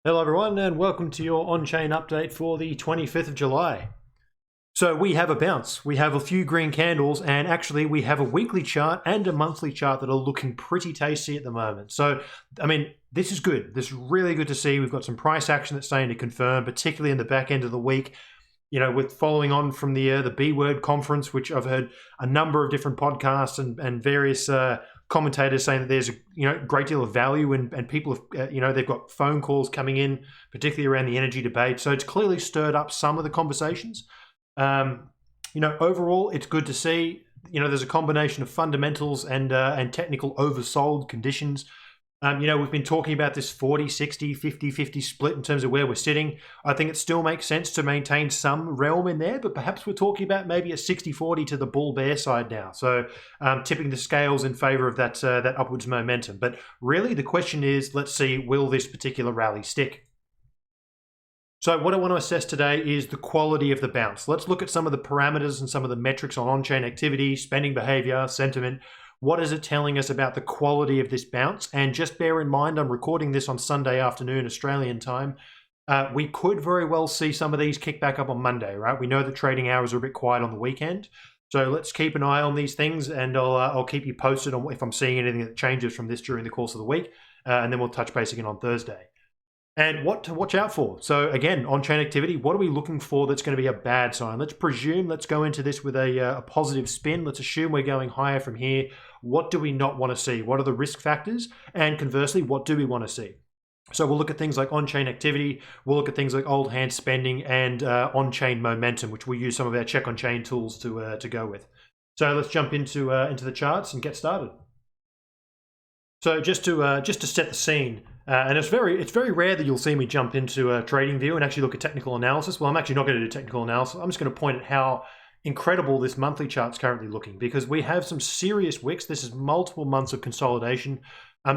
Hello everyone and welcome to your on-chain update for the 25th of July. So we have a bounce, we have a few green candles, and actually we have a weekly chart and a monthly chart that are looking pretty tasty at the moment. So, I mean, this is good. This is really good to see. We've got some price action that's starting to confirm, particularly in the back end of the week. You know, with following on from the B Word conference, which I've heard a number of different podcasts and various commentators saying that there's a great deal of value and people have they've got phone calls coming in, particularly around the energy debate. So it's clearly stirred up some of the conversations. Overall, it's good to see. There's a combination of fundamentals and technical oversold conditions. We've been talking about this 40, 60, 50, 50 split in terms of where we're sitting. I think it still makes sense to maintain some realm in there, but perhaps we're talking about maybe a 60-40 to the bull-bear side now. So tipping the scales in favor of that upwards momentum. But really the question is, let's see, will this particular rally stick? So what I want to assess today is the quality of the bounce. Let's look at some of the parameters and some of the metrics on on-chain activity, spending behavior, sentiment. What is it telling us about the quality of this bounce? And just bear in mind, I'm recording this on Sunday afternoon, Australian time. We could very well see some of these kick back up on Monday, right? We know the trading hours are a bit quiet on the weekend. So let's keep an eye on these things, and I'll keep you posted on if I'm seeing anything that changes from this during the course of the week. And then we'll touch base again on Thursday. And what to watch out for. So again, on-chain activity, what are we looking for that's going to be a bad sign? Let's go into this with a positive spin. Let's assume we're going higher from here. What do we not want to see? What are the risk factors? And conversely, what do we want to see? So we'll look at things like on-chain activity. We'll look at things like old hand spending and on-chain momentum, which we use some of our check on-chain tools to go with. So let's jump into the charts and get started. So just to set the scene, and it's very rare that you'll see me jump into a trading view and actually look at technical analysis. Well, I'm actually not going to do technical analysis. I'm just going to point at how incredible this monthly chart's currently looking, because we have some serious wicks. This is multiple months of consolidation.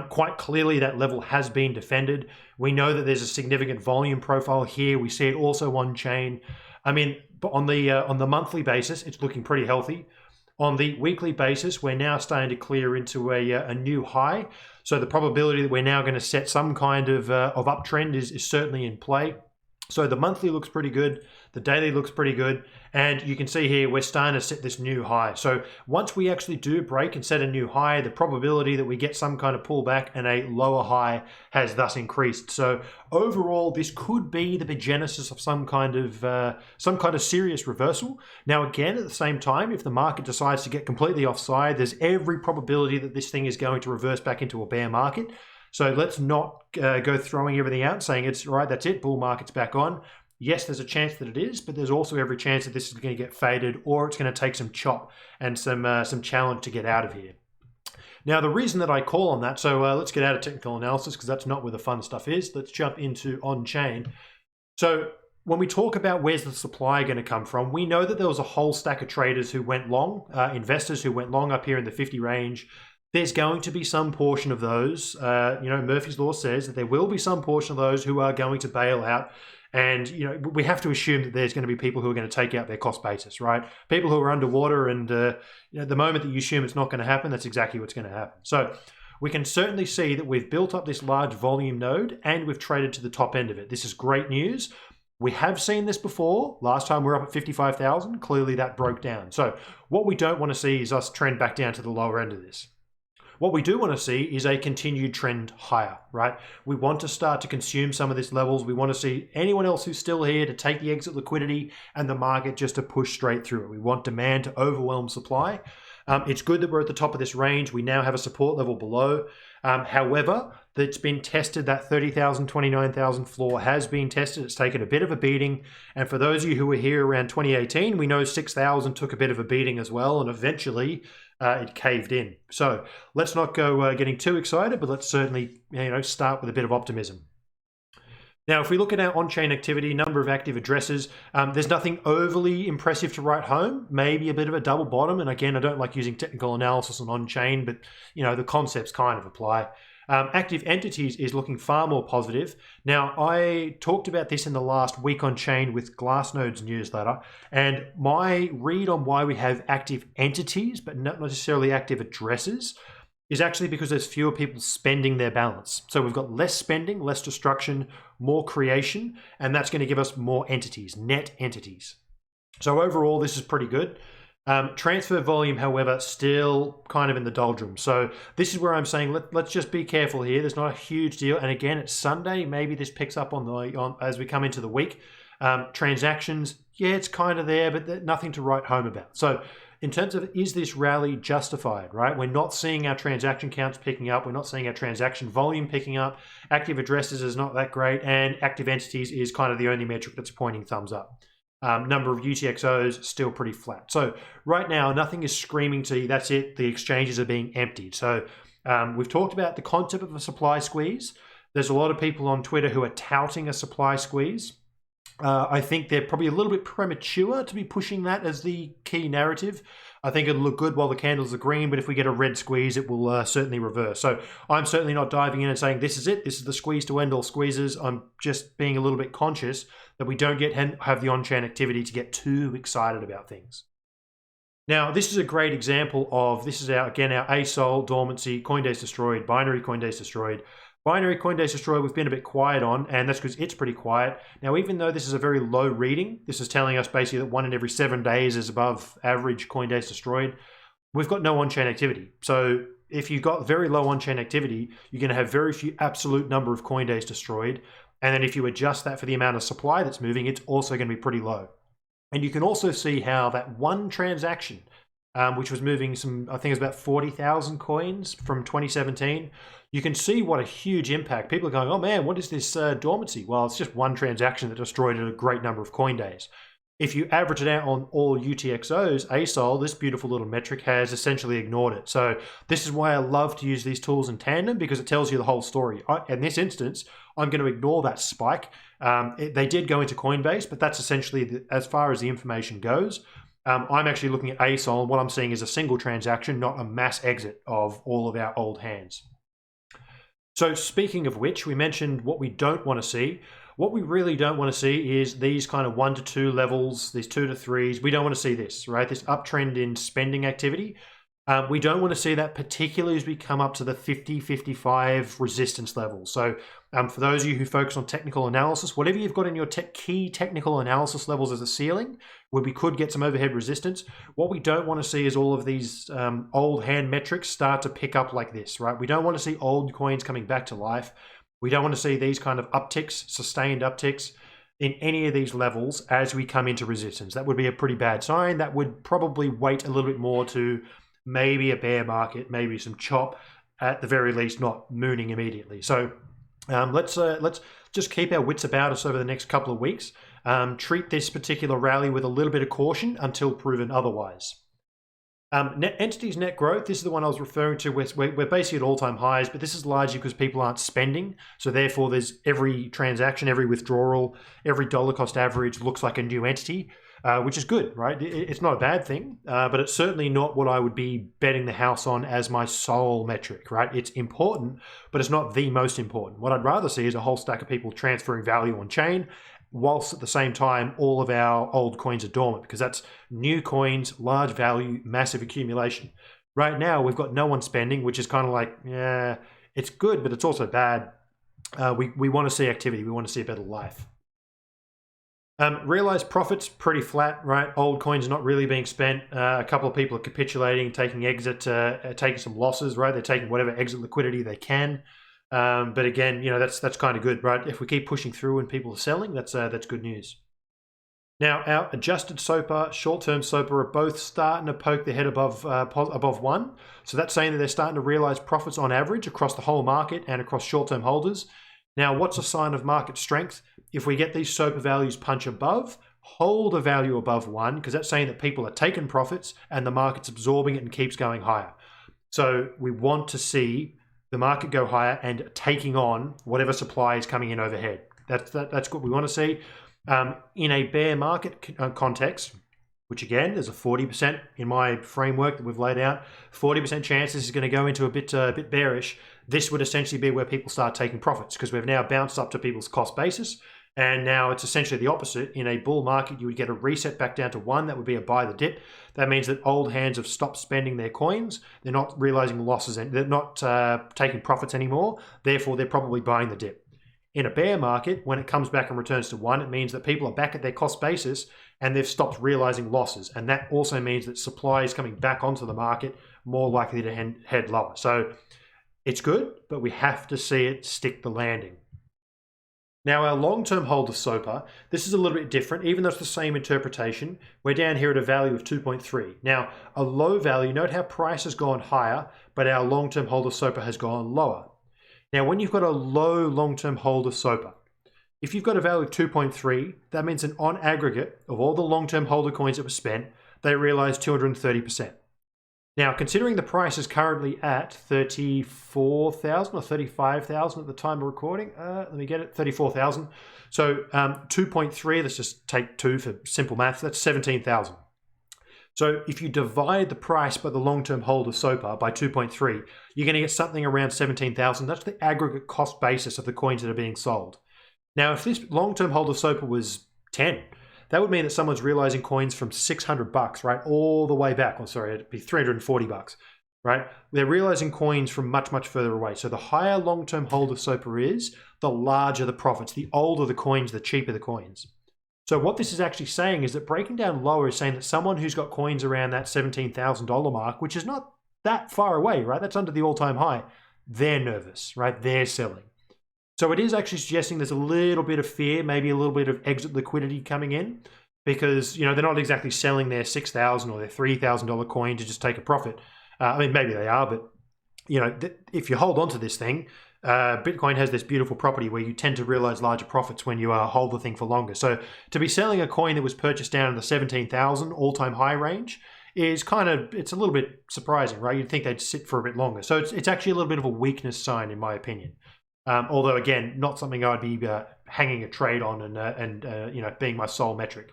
Quite clearly that level has been defended. We know that there's a significant volume profile here. We see it also on chain. I mean, but on the monthly basis, it's looking pretty healthy. On the weekly basis, we're now starting to clear into a new high. So the probability that we're now going to set some kind of uptrend is certainly in play. So the monthly looks pretty good. The daily looks pretty good. And you can see here, we're starting to set this new high. So once we actually do break and set a new high, the probability that we get some kind of pullback and a lower high has thus increased. So overall, this could be the genesis of some kind of serious reversal. Now, again, at the same time, if the market decides to get completely offside, there's every probability that this thing is going to reverse back into a bear market. So let's not go throwing everything out saying it's right, that's it, bull market's back on. Yes, there's a chance that it is, but there's also every chance that this is going to get faded, or it's going to take some chop and some challenge to get out of here. Now, the reason that I call on that, so let's get out of technical analysis because that's not where the fun stuff is. Let's jump into on-chain. So when we talk about where's the supply going to come from, we know that there was a whole stack of traders who went long, investors who went long up here in the 50 range. There's going to be some portion of those, Murphy's Law says that there will be some portion of those who are going to bail out. And, we have to assume that there's going to be people who are going to take out their cost basis, right? People who are underwater, and the moment that you assume it's not going to happen, that's exactly what's going to happen. So we can certainly see that we've built up this large volume node and we've traded to the top end of it. This is great news. We have seen this before. Last time we were up at 55,000. Clearly that broke down. So what we don't want to see is us trend back down to the lower end of this. What we do want to see is a continued trend higher, right? We want to start to consume some of these levels. We want to see anyone else who's still here to take the exit liquidity and the market just to push straight through it. We want demand to overwhelm supply. It's good that we're at the top of this range. We now have a support level below. However, that's been tested. That 30,000, 29,000 floor has been tested. It's taken a bit of a beating. And for those of you who were here around 2018, we know 6,000 took a bit of a beating as well. And eventually it caved in. So let's not go getting too excited, but let's certainly start with a bit of optimism. Now, if we look at our on-chain activity, number of active addresses, there's nothing overly impressive to write home. Maybe a bit of a double bottom. And again, I don't like using technical analysis on on-chain, but the concepts kind of apply. Active entities is looking far more positive. Now, I talked about this in the last week on chain with Glassnode's newsletter, and my read on why we have active entities, but not necessarily active addresses, is actually because there's fewer people spending their balance. So we've got less spending, less destruction, more creation, and that's going to give us more entities, net entities. So overall, this is pretty good. Transfer volume, however, still kind of in the doldrums. So this is where I'm saying let's just be careful here. There's not a huge deal. And again, it's Sunday. Maybe this picks up as we come into the week. Transactions, yeah, it's kind of there, but nothing to write home about. So in terms of, is this rally justified, right? We're not seeing our transaction counts picking up. We're not seeing our transaction volume picking up. Active addresses is not that great. And active entities is kind of the only metric that's pointing thumbs up. Number of UTXOs still pretty flat. So right now, nothing is screaming to you, that's it, the exchanges are being emptied. So we've talked about the concept of a supply squeeze. There's a lot of people on Twitter who are touting a supply squeeze. I think they're probably a little bit premature to be pushing that as the key narrative. I think it'll look good while the candles are green, but if we get a red squeeze, it will certainly reverse. So I'm certainly not diving in and saying, this is it, this is the squeeze to end all squeezes. I'm just being a little bit conscious that we don't have the on-chain activity to get too excited about things. Now, this is a great example of, this is our ASOL, dormancy, CoinDays destroyed, binary CoinDays destroyed. Binary CoinDays destroyed, we've been a bit quiet on, and that's because it's pretty quiet. Now, even though this is a very low reading, this is telling us basically that 1 in every 7 days is above average CoinDays destroyed, we've got no on-chain activity. So if you've got very low on-chain activity, you're going to have very few absolute number of CoinDays destroyed. And then if you adjust that for the amount of supply that's moving, it's also going to be pretty low. And you can also see how that one transaction, which was moving some, I think it was about 40,000 coins from 2017, you can see what a huge impact. People are going, oh man, what is this dormancy? Well, it's just one transaction that destroyed a great number of coin days. If you average it out on all UTXOs, ASOL, this beautiful little metric, has essentially ignored it. So this is why I love to use these tools in tandem, because it tells you the whole story. In this instance, I'm going to ignore that spike. They did go into Coinbase, but that's essentially as far as the information goes. I'm actually looking at ASOL, and what I'm seeing is a single transaction, not a mass exit of all of our old hands. So speaking of which, we mentioned what we don't want to see. What we really don't want to see is these kind of 1 to 2 levels, these 2 to 3s. We don't want to see this, right? This uptrend in spending activity. We don't want to see that, particularly as we come up to the 50, 55 resistance levels. So for those of you who focus on technical analysis, whatever you've got in your key technical analysis levels as a ceiling, where we could get some overhead resistance, what we don't want to see is all of these old hand metrics start to pick up like this, right? We don't want to see old coins coming back to life. We don't want to see these kind of upticks, sustained upticks in any of these levels as we come into resistance. That would be a pretty bad sign. That would probably weight a little bit more to maybe a bear market, maybe some chop, at the very least, not mooning immediately. So let's just keep our wits about us over the next couple of weeks. Treat this particular rally with a little bit of caution until proven otherwise. Entities net growth, this is the one I was referring to. We're basically at all-time highs, but this is largely because people aren't spending. So therefore, there's every transaction, every withdrawal, every dollar cost average looks like a new entity. Which is good, right? It's not a bad thing, but it's certainly not what I would be betting the house on as my sole metric, right? It's important, but it's not the most important. What I'd rather see is a whole stack of people transferring value on chain, whilst at the same time, all of our old coins are dormant, because that's new coins, large value, massive accumulation. Right now, we've got no one spending, which is kind of like, yeah, it's good, but it's also bad. We want to see activity. We want to see a better life. Realized profits, pretty flat, right? Old coins not really being spent. A couple of people are capitulating, taking exit, taking some losses, right? They're taking whatever exit liquidity they can. But again, that's kind of good, right? If we keep pushing through and people are selling, that's good news. Now, our adjusted SOPR, short-term SOPR are both starting to poke their head above 1. So that's saying that they're starting to realize profits on average across the whole market and across short-term holders. Now, what's a sign of market strength? If we get these SOPR values punch above, hold a value above 1, because that's saying that people are taking profits and the market's absorbing it and keeps going higher. So we want to see the market go higher and taking on whatever supply is coming in overhead. That's what we want to see. In a bear market context, which again, there's a 40% in my framework that we've laid out, 40% chance this is going to go into a bit bearish. This would essentially be where people start taking profits, because we've now bounced up to people's cost basis. And now it's essentially the opposite. In a bull market, you would get a reset back down to 1. That would be a buy the dip. That means that old hands have stopped spending their coins. They're not realizing losses, and they're not taking profits anymore. Therefore, they're probably buying the dip. In a bear market, when it comes back and returns to 1, it means that people are back at their cost basis and they've stopped realizing losses. And that also means that supply is coming back onto the market, more likely to head lower. So it's good, but we have to see it stick the landing. Now, our long-term hold of SOPA, this is a little bit different. Even though it's the same interpretation, we're down here at a value of 2.3. Now, a low value, note how price has gone higher, but our long-term hold of SOPA has gone lower. Now, when you've got a low long-term hold of SOPA, if you've got a value of 2.3, that means that on aggregate of all the long-term holder coins that were spent, they realized 230%. Now, considering the price is currently at 34,000 or 35,000 at the time of recording, let me get it, 34,000. So 2.3, let's just take 2 for simple math, that's 17,000. So if you divide the price by the long-term hold of SOPA by 2.3, you're going to get something around 17,000. That's the aggregate cost basis of the coins that are being sold. Now, if this long-term hold of SOPA was 10, that would mean that someone's realizing coins from $600, right, all the way back. Oh, sorry, it'd be $340, right? They're realizing coins from much, much further away. So the higher long-term hold of SOPA is, the larger the profits. The older the coins, the cheaper the coins. So what this is actually saying is that breaking down lower is saying that someone who's got coins around that $17,000 mark, which is not that far away, right? That's under the all-time high. They're nervous, right? They're selling. So it is actually suggesting there's a little bit of fear, maybe a little bit of exit liquidity coming in, because they're not exactly selling their $6,000 or their $3,000 coin to just take a profit. I mean, maybe they are, but if you hold on to this thing, Bitcoin has this beautiful property where you tend to realize larger profits when you hold the thing for longer. So to be selling a coin that was purchased down in the 17,000 all-time high range is it's a little bit surprising, right? You'd think they'd sit for a bit longer. So it's actually a little bit of a weakness sign, in my opinion. Although, again, not something I'd be hanging a trade on and being my sole metric.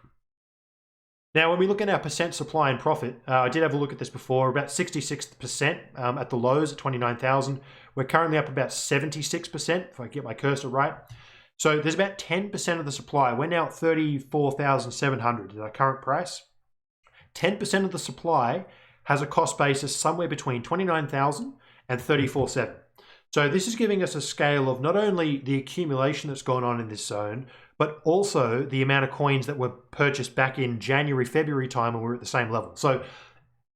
Now, when we look at our percent supply and profit, I did have a look at this before, about 66% at the lows at 29,000. We're currently up about 76%, if I get my cursor right. So there's about 10% of the supply. We're now at 34,700 is our current price. 10% of the supply has a cost basis somewhere between 29,000 and 34,700. So this is giving us a scale of not only the accumulation that's gone on in this zone, but also the amount of coins that were purchased back in January, February time when we were at the same level. So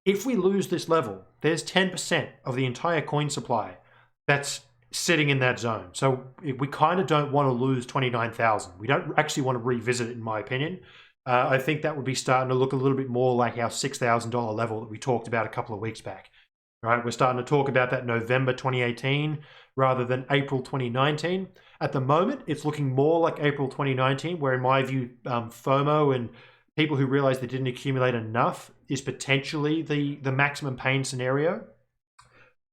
if we lose this level, there's 10% of the entire coin supply that's sitting in that zone. So we kind of don't want to lose 29,000. We don't actually want to revisit it, in my opinion. I think that would be starting to look a little bit more like our $6,000 level that we talked about a couple of weeks back. Right, we're starting to talk about that November 2018 rather than April 2019. At the moment, it's looking more like April 2019, where in my view, FOMO and people who realize they didn't accumulate enough is potentially the maximum pain scenario.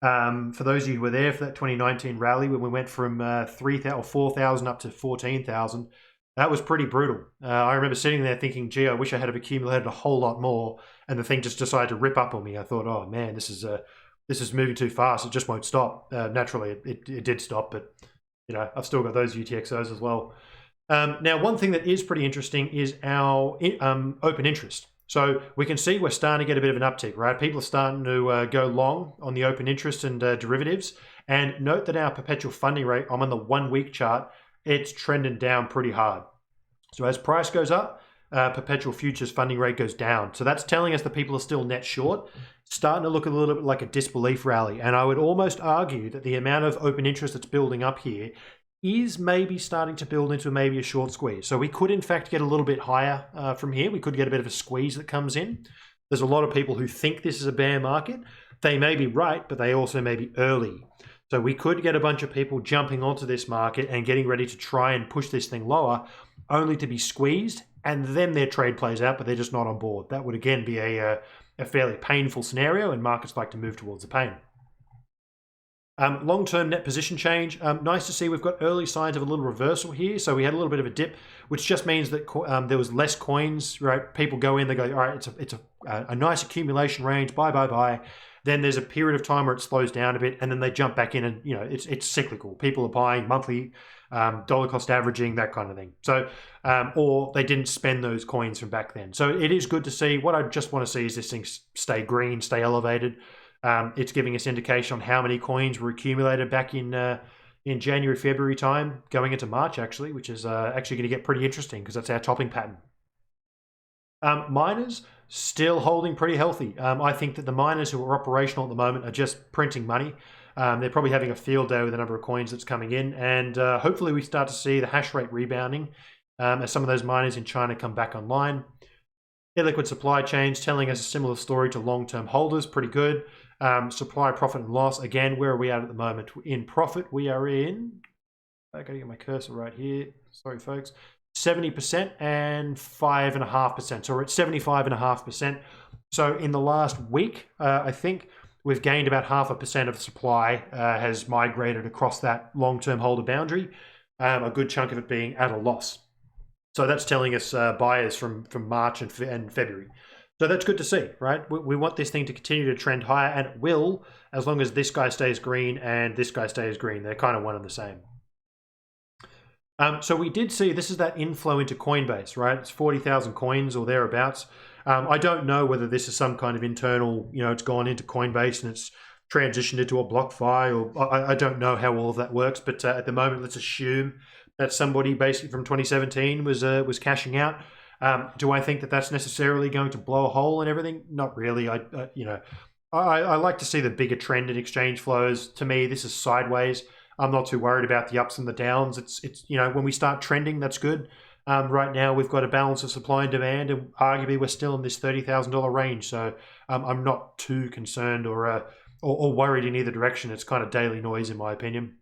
For those of you who were there for that 2019 rally, when we went from 3,000 or 4,000 up to 14,000, that was pretty brutal. I remember sitting there thinking, gee, I wish I had accumulated a whole lot more, and the thing just decided to rip up on me. I thought, oh man, this is moving too fast. It just won't stop. Naturally, it did stop, but I've still got those UTXOs as well. Now, one thing that is pretty interesting is our open interest. So we can see we're starting to get a bit of an uptick, right? People are starting to go long on the open interest and derivatives. And note that our perpetual funding rate, I'm on the 1 week chart, it's trending down pretty hard. So as price goes up, perpetual futures funding rate goes down. So that's telling us that people are still net short, starting to look a little bit like a disbelief rally. And I would almost argue that the amount of open interest that's building up here is maybe starting to build into maybe a short squeeze. So we could in fact get a little bit higher from here. We could get a bit of a squeeze that comes in. There's a lot of people who think this is a bear market. They may be right, but they also may be early. So we could get a bunch of people jumping onto this market and getting ready to try and push this thing lower, only to be squeezed, and then their trade plays out, but they're just not on board. That would again be a fairly painful scenario, and markets like to move towards the pain. Long-term net position change. Nice to see we've got early signs of a little reversal here. So we had a little bit of a dip, which just means that there was less coins, right? People go in, they go, all right, it's a nice accumulation range, buy. Then there's a period of time where it slows down a bit, and then they jump back in, and it's cyclical. People are buying monthly, dollar cost averaging, that kind of thing. So, or they didn't spend those coins from back then. So it is good to see. What I just want to see is this thing stay green, stay elevated. It's giving us indication on how many coins were accumulated back in January, February time, going into March actually, which is actually going to get pretty interesting because that's our topping pattern. Miners still holding pretty healthy. I think that the miners who are operational at the moment are just printing money. They're probably having a field day with the number of coins that's coming in, and hopefully we start to see the hash rate rebounding as some of those miners in China come back online. Illiquid supply chains telling us a similar story to long-term holders, pretty good. Supply, profit, and loss. Again, where are we at the moment? In profit, we are in, I gotta get my cursor right here. Sorry, folks. 70% and 5.5%. So we're at 75.5%. So in the last week, I think we've gained about 0.5% of the supply has migrated across that long-term holder boundary. A good chunk of it being at a loss. So that's telling us buyers from March and February. So that's good to see, right? We want this thing to continue to trend higher, and it will, as long as this guy stays green and this guy stays green. They're kind of one and the same. So we did see, this is that inflow into Coinbase, right? It's 40,000 coins or thereabouts. I don't know whether this is some kind of internal, it's gone into Coinbase and it's transitioned into a BlockFi, or I don't know how all of that works, but at the moment, let's assume that somebody basically from 2017 was cashing out. Do I think that that's necessarily going to blow a hole in everything? Not really. I like to see the bigger trend in exchange flows. To me, this is sideways. I'm not too worried about the ups and the downs. It's when we start trending, that's good. Right now, we've got a balance of supply and demand, and arguably we're still in this $30,000 range. So I'm not too concerned or worried in either direction. It's kind of daily noise, in my opinion.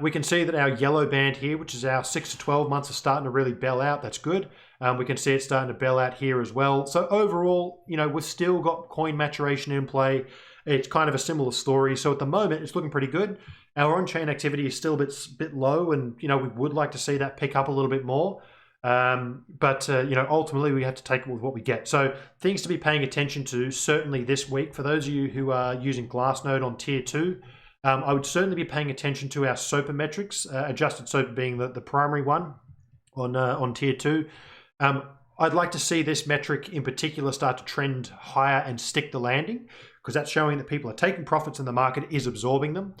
We can see that our yellow band here, which is our 6 to 12 months, are starting to really bell out. That's good. We can see it starting to bell out here as well. So overall, we've still got coin maturation in play. It's kind of a similar story. So at the moment, it's looking pretty good. Our on-chain activity is still a bit low, and we would like to see that pick up a little bit more. But ultimately, we have to take it with what we get. So things to be paying attention to certainly this week. For those of you who are using Glassnode on tier 2, I would certainly be paying attention to our SOPA metrics, adjusted SOPA being the primary one on tier 2. I'd like to see this metric in particular start to trend higher and stick the landing, because that's showing that people are taking profits and the market is absorbing them.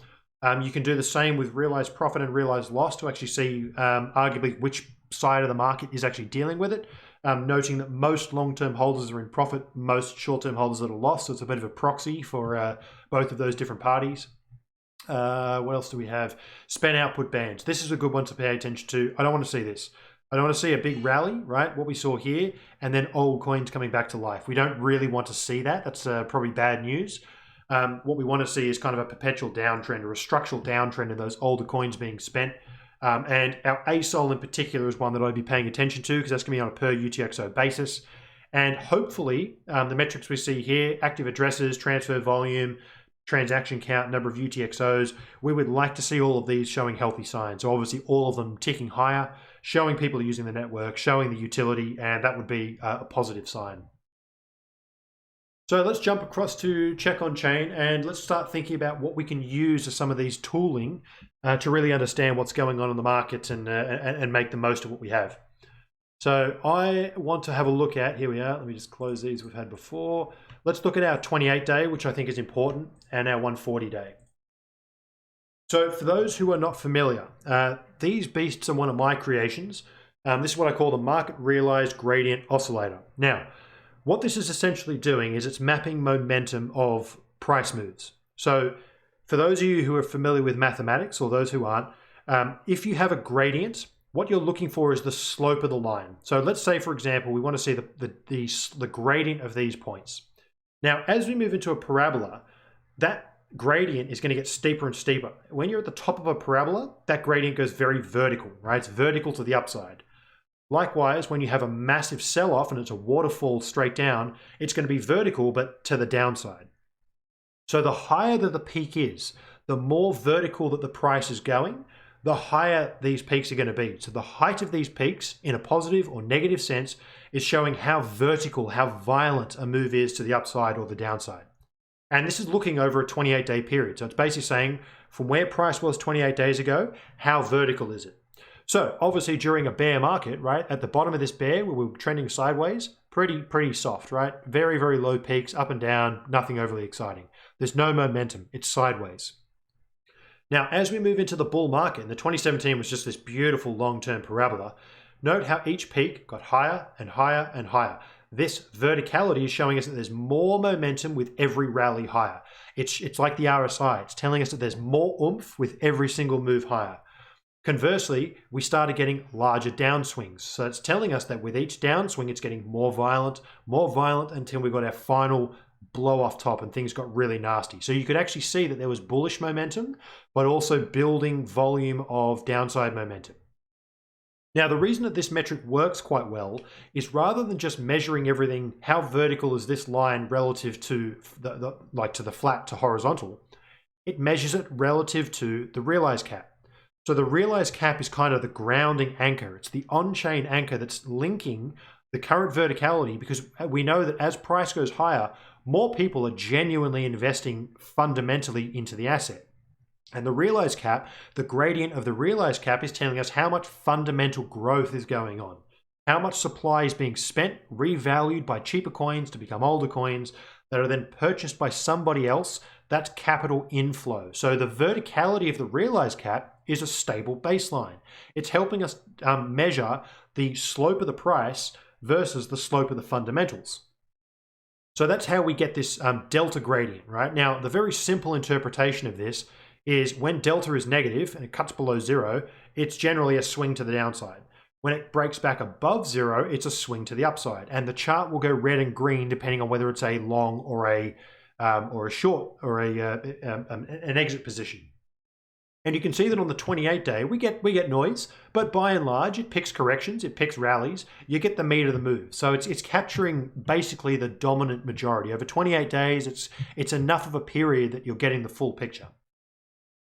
You can do the same with realized profit and realized loss to actually see arguably which side of the market is actually dealing with it. Noting that most long-term holders are in profit, most short-term holders are at a loss. So it's a bit of a proxy for both of those different parties. What else do we have? Spend output bands. This is a good one to pay attention to. I don't want to see this. I don't want to see a big rally, right? What we saw here, and then old coins coming back to life. We don't really want to see that. That's probably bad news. What we want to see is kind of a perpetual downtrend or a structural downtrend in those older coins being spent. And our ASOL in particular is one that I'd be paying attention to, because that's going to be on a per UTXO basis. And hopefully the metrics we see here, active addresses, transfer volume, transaction count, number of UTXOs, we would like to see all of these showing healthy signs. So obviously all of them ticking higher, showing people are using the network, showing the utility, and that would be a positive sign. So let's jump across to check on chain, and let's start thinking about what we can use as some of these tooling to really understand what's going on in the market and make the most of what we have. So I want to have a look at, here we are, let me just close these we've had before. Let's look at our 28-day, which I think is important, and our 140-day. So for those who are not familiar, these beasts are one of my creations. This is what I call the market realized gradient oscillator. Now, what this is essentially doing is it's mapping momentum of price moves. So for those of you who are familiar with mathematics, or those who aren't, if you have a gradient, what you're looking for is the slope of the line. So let's say, for example, we want to see the gradient of these points. Now, as we move into a parabola, that gradient is going to get steeper and steeper. When you're at the top of a parabola, that gradient goes very vertical, right? It's vertical to the upside. Likewise, when you have a massive sell-off and it's a waterfall straight down, it's going to be vertical, but to the downside. So the higher that the peak is, the more vertical that the price is going, the higher these peaks are going to be. So the height of these peaks in a positive or negative sense is showing how vertical, how violent a move is to the upside or the downside. And this is looking over a 28-day period. So it's basically saying from where price was 28 days ago, how vertical is it? So obviously during a bear market, right, at the bottom of this bear, where we're trending sideways, pretty soft, right? Very, very low peaks, up and down, nothing overly exciting. There's no momentum, it's sideways. Now, as we move into the bull market, and the 2017 was just this beautiful long-term parabola, note how each peak got higher and higher and higher. This verticality is showing us that there's more momentum with every rally higher. It's like the RSI. It's telling us that there's more oomph with every single move higher. Conversely, we started getting larger downswings. So it's telling us that with each downswing, it's getting more violent until we got our final blow off top and things got really nasty. So you could actually see that there was bullish momentum, but also building volume of downside momentum. Now, the reason that this metric works quite well is rather than just measuring everything, how vertical is this line relative to the flat to horizontal, it measures it relative to the realized cap. So the realized cap is kind of the grounding anchor. It's the on-chain anchor that's linking the current verticality, because we know that as price goes higher, more people are genuinely investing fundamentally into the asset. And the realized cap, the gradient of the realized cap, is telling us how much fundamental growth is going on. How much supply is being spent, revalued by cheaper coins to become older coins that are then purchased by somebody else. That's capital inflow. So the verticality of the realized cap is a stable baseline. It's helping us measure the slope of the price versus the slope of the fundamentals. So that's how we get this delta gradient, right? Now, the very simple interpretation of this is when delta is negative and it cuts below zero, it's generally a swing to the downside. When it breaks back above zero, it's a swing to the upside. And the chart will go red and green depending on whether it's a long or a short or an exit position. And you can see that on the 28-day, we get noise, but by and large, it picks corrections, it picks rallies, you get the meat of the move. So it's capturing basically the dominant majority. Over 28 days, it's enough of a period that you're getting the full picture.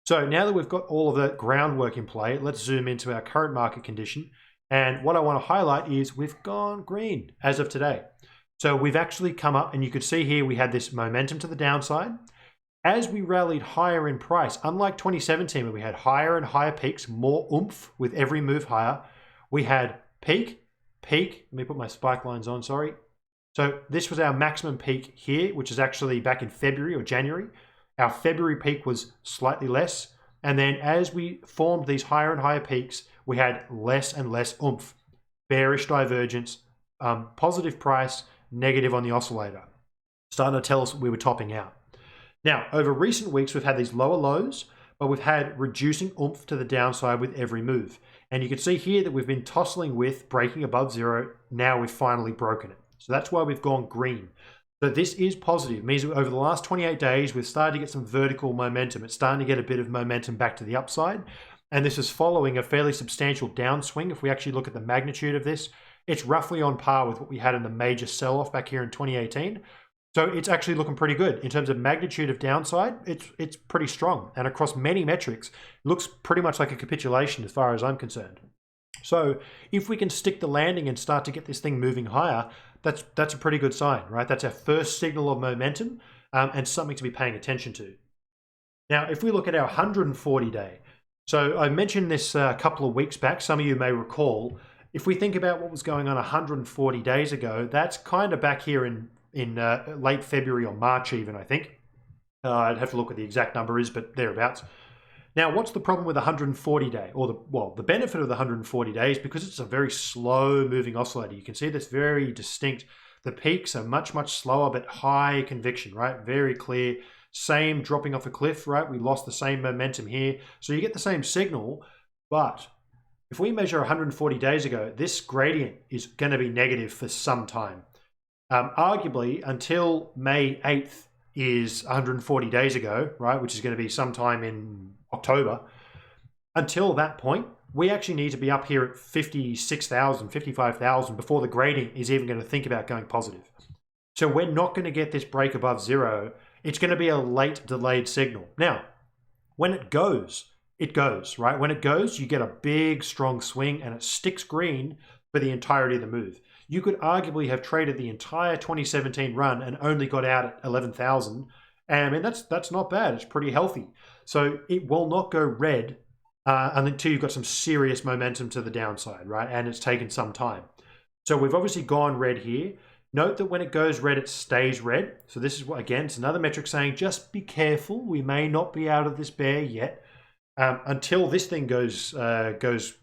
So now that we've got all of the groundwork in play, let's zoom into our current market condition. And what I want to highlight is we've gone green as of today. So we've actually come up, and you could see here we had this momentum to the downside. As we rallied higher in price, unlike 2017 where we had higher and higher peaks, more oomph with every move higher, we had peak. Let me put my spike lines on, sorry. So this was our maximum peak here, which is actually back in February or January. Our February peak was slightly less. And then as we formed these higher and higher peaks, we had less and less oomph. Bearish divergence, positive price, negative on the oscillator. Starting to tell us we were topping out. Now, over recent weeks, we've had these lower lows, but we've had reducing oomph to the downside with every move. And you can see here that we've been tussling with breaking above zero. Now we've finally broken it. So that's why we've gone green. So this is positive. It means that over the last 28 days, we've started to get some vertical momentum. It's starting to get a bit of momentum back to the upside. And this is following a fairly substantial downswing. If we actually look at the magnitude of this, it's roughly on par with what we had in the major sell-off back here in 2018. So it's actually looking pretty good. In terms of magnitude of downside, it's pretty strong. And across many metrics, it looks pretty much like a capitulation as far as I'm concerned. So if we can stick the landing and start to get this thing moving higher, that's a pretty good sign, right? That's our first signal of momentum and something to be paying attention to. Now, if we look at our 140-day, so I mentioned this a couple of weeks back, some of you may recall, if we think about what was going on 140 days ago, that's kind of back here in late February or March even, I think. I'd have to look what the exact number is, but thereabouts. Now, what's the problem with 140-day? Or the benefit of the 140 days, because it's a very slow moving oscillator. You can see that's very distinct. The peaks are much, much slower, but high conviction, right? Very clear. Same dropping off a cliff, right? We lost the same momentum here. So you get the same signal, but if we measure 140 days ago, this gradient is going to be negative for some time. Arguably, until May 8th is 140 days ago, right? Which is going to be sometime in October. Until that point, we actually need to be up here at 56,000, 55,000 before the gradient is even going to think about going positive. So we're not going to get this break above zero it's going to be a late delayed signal. Now, when it goes, right? When it goes, you get a big, strong swing and it sticks green for the entirety of the move. You could arguably have traded the entire 2017 run and only got out at 11,000. And I mean, that's not bad. It's pretty healthy. So it will not go red until you've got some serious momentum to the downside, right? And it's taken some time. So we've obviously gone red here. Note that when it goes red, it stays red. So this is, again, it's another metric saying just be careful. We may not be out of this bear yet until this thing goes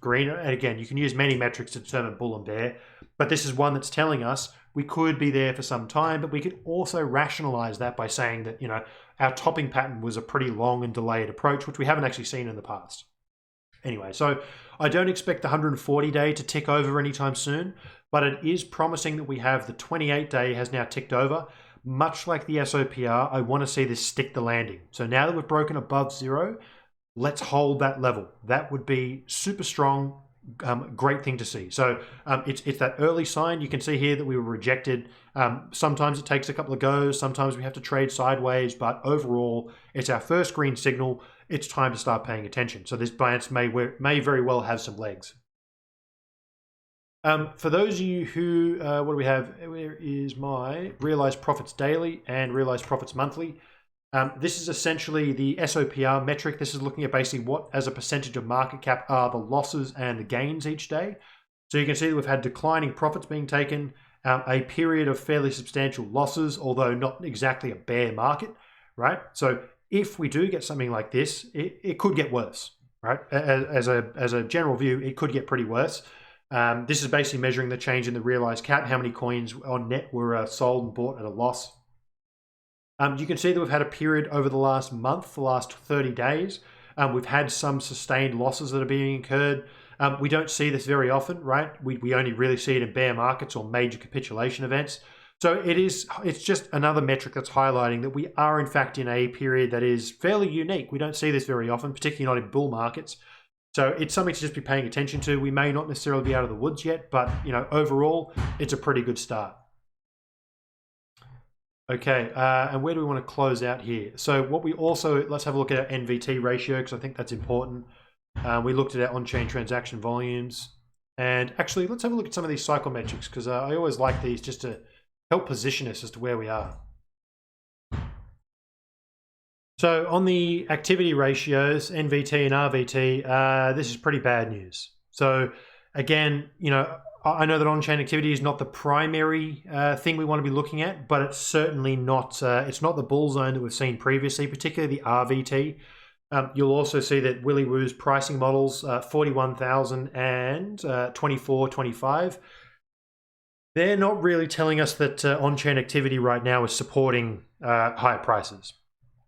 green. And again, you can use many metrics to determine bull and bear, but this is one that's telling us we could be there for some time, but we could also rationalize that by saying that, our topping pattern was a pretty long and delayed approach, which we haven't actually seen in the past. Anyway, so I don't expect the 140-day to tick over anytime soon, but it is promising that we have the 28-day has now ticked over. Much like the SOPR, I want to see this stick the landing. So now that we've broken above zero, let's hold that level. That would be super strong, great thing to see. So it's that early sign. You can see here that we were rejected. Sometimes it takes a couple of goes. Sometimes we have to trade sideways, but overall, it's our first green signal. It's time to start paying attention. So this bounce may very well have some legs. For those of you who, what do we have? Where is my realized profits daily and realized profits monthly? This is essentially the SOPR metric. This is looking at basically what, as a percentage of market cap, are the losses and the gains each day. So you can see that we've had declining profits being taken, a period of fairly substantial losses, although not exactly a bear market, right? So if we do get something like this, it could get worse, right? As a general view, it could get pretty worse. This is basically measuring the change in the realized cap, how many coins on net were sold and bought at a loss. You can see that we've had a period over the last month, the last 30 days. We've had some sustained losses that are being incurred. We don't see this very often, right? We only really see it in bear markets or major capitulation events. So it's just another metric that's highlighting that we are in fact in a period that is fairly unique. We don't see this very often, particularly not in bull markets. So it's something to just be paying attention to. We may not necessarily be out of the woods yet, but overall, it's a pretty good start. Okay, and where do we want to close out here? So let's have a look at our NVT ratio, because I think that's important. We looked at our on-chain transaction volumes. And actually, let's have a look at some of these cycle metrics, because I always like these just to help position us as to where we are. So on the activity ratios, NVT and RVT, this is pretty bad news. So again, I know that on-chain activity is not the primary thing we want to be looking at, but it's certainly not. It's not the bull zone that we've seen previously, particularly the RVT. You'll also see that Willy Woo's pricing models, 41,000 and 24.25. They're not really telling us that on-chain activity right now is supporting higher prices.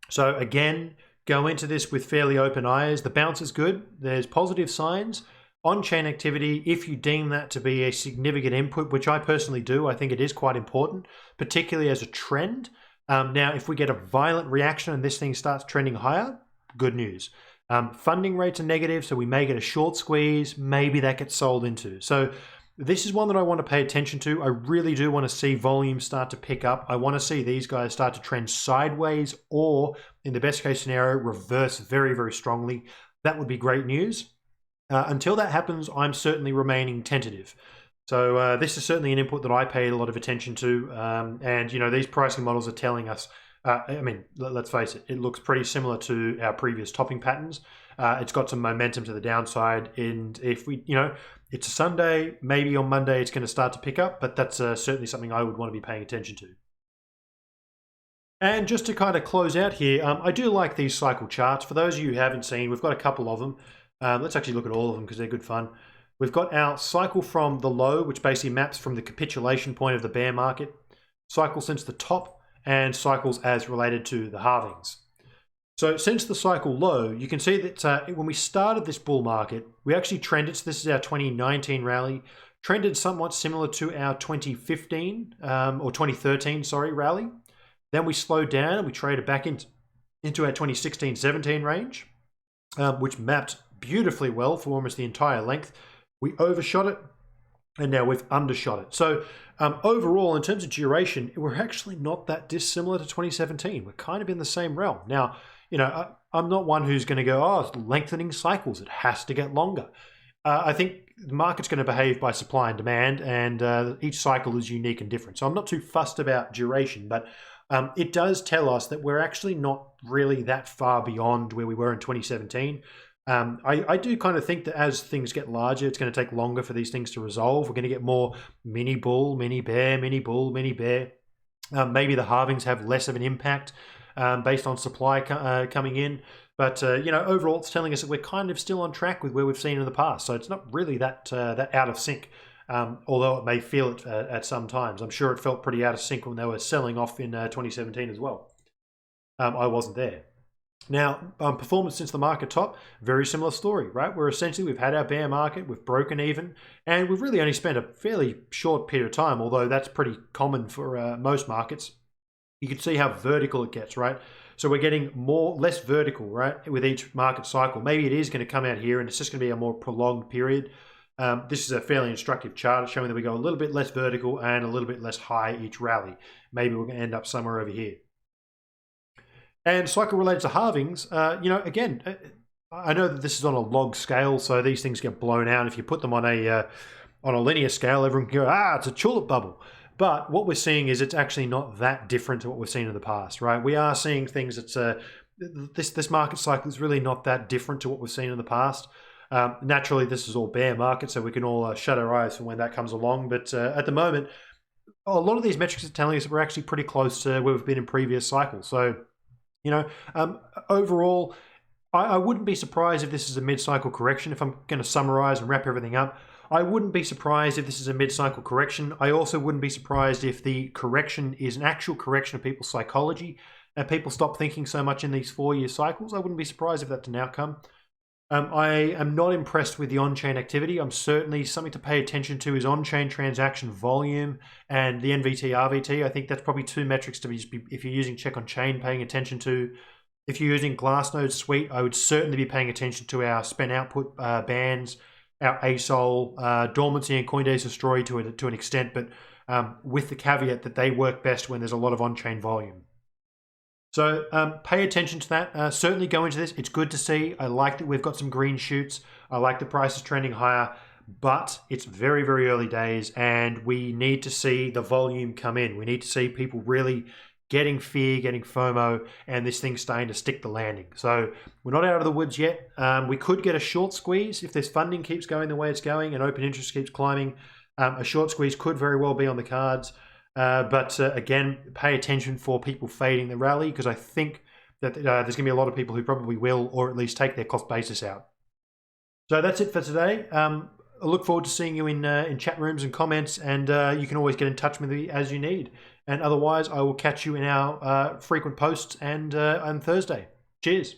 So again, go into this with fairly open eyes. The bounce is good. There's positive signs. On-chain activity, if you deem that to be a significant input, which I personally do, I think it is quite important, particularly as a trend. Now, if we get a violent reaction and this thing starts trending higher, good news. Funding rates are negative, so we may get a short squeeze. Maybe that gets sold into. So this is one that I want to pay attention to. I really do want to see volume start to pick up. I want to see these guys start to trend sideways or, in the best case scenario, reverse very, very strongly. That would be great news. Until that happens, I'm certainly remaining tentative. So this is certainly an input that I paid a lot of attention to. And, these pricing models are telling us, let's face it, it looks pretty similar to our previous topping patterns. It's got some momentum to the downside. And if we, it's a Sunday, maybe on Monday it's going to start to pick up, but that's certainly something I would want to be paying attention to. And just to kind of close out here, I do like these cycle charts. For those of you who haven't seen, we've got a couple of them. Let's actually look at all of them because they're good fun. We've got our cycle from the low, which basically maps from the capitulation point of the bear market, cycle since the top, and cycles as related to the halvings. So since the cycle low, you can see that when we started this bull market, we actually trended, so this is our 2019 rally, trended somewhat similar to our 2015, or 2013, rally. Then we slowed down and we traded back into our 2016-17 range, which mapped beautifully well for almost the entire length. We overshot it, and now we've undershot it. So overall, in terms of duration, we're actually not that dissimilar to 2017. We're kind of in the same realm. Now, I'm not one who's going to go, oh, it's lengthening cycles. It has to get longer. I think the market's going to behave by supply and demand, and each cycle is unique and different. So I'm not too fussed about duration, but it does tell us that we're actually not really that far beyond where we were in 2017. I do kind of think that as things get larger, it's going to take longer for these things to resolve. We're going to get more mini bull, mini bear, mini bull, mini bear. Maybe the halvings have less of an impact based on supply coming in. But overall, it's telling us that we're kind of still on track with where we've seen in the past. So it's not really that out of sync, although it may feel it at some times. I'm sure it felt pretty out of sync when they were selling off in 2017 as well. I wasn't there. Now, performance since the market top, very similar story, right? We've had our bear market, we've broken even, and we've really only spent a fairly short period of time, although that's pretty common for most markets. You can see how vertical it gets, right? So we're getting less vertical, right, with each market cycle. Maybe it is going to come out here and it's just going to be a more prolonged period. This is a fairly instructive chart showing that we go a little bit less vertical and a little bit less high each rally. Maybe we're going to end up somewhere over here. And cycle related to halvings, again, I know that this is on a log scale, so these things get blown out. If you put them on a linear scale, everyone can go, it's a tulip bubble. But what we're seeing is it's actually not that different to what we've seen in the past, right? We are seeing things that's this market cycle is really not that different to what we've seen in the past. Naturally, this is all bear market, so we can all shut our eyes for when that comes along. But at the moment, a lot of these metrics are telling us that we're actually pretty close to where we've been in previous cycles. So, overall, I wouldn't be surprised if this is a mid-cycle correction. If I'm going to summarize and wrap everything up, I wouldn't be surprised if this is a mid-cycle correction. I also wouldn't be surprised if the correction is an actual correction of people's psychology and people stop thinking so much in these 4-year cycles. I wouldn't be surprised if that's an outcome. I am not impressed with the on-chain activity. Certainly something to pay attention to is on-chain transaction volume and the NVT, RVT. I think that's probably two metrics to be, if you're using check on chain, paying attention to. If you're using Glassnode Suite, I would certainly be paying attention to our spend output bands, our ASOL, dormancy and Coindays Destroy to an extent, but with the caveat that they work best when there's a lot of on-chain volume. So pay attention to that. Certainly go into this. It's good to see. I like that we've got some green shoots. I like the prices trending higher, but it's very, very early days and we need to see the volume come in. We need to see people really getting fear, getting FOMO, and this thing's starting to stick the landing. So we're not out of the woods yet. We could get a short squeeze if this funding keeps going the way it's going and open interest keeps climbing. A short squeeze could very well be on the cards. But again, pay attention for people fading the rally because I think that there's going to be a lot of people who probably will, or at least take their cost basis out. So that's it for today. I look forward to seeing you in chat rooms and comments, and you can always get in touch with me as you need. And otherwise, I will catch you in our frequent posts and on Thursday. Cheers.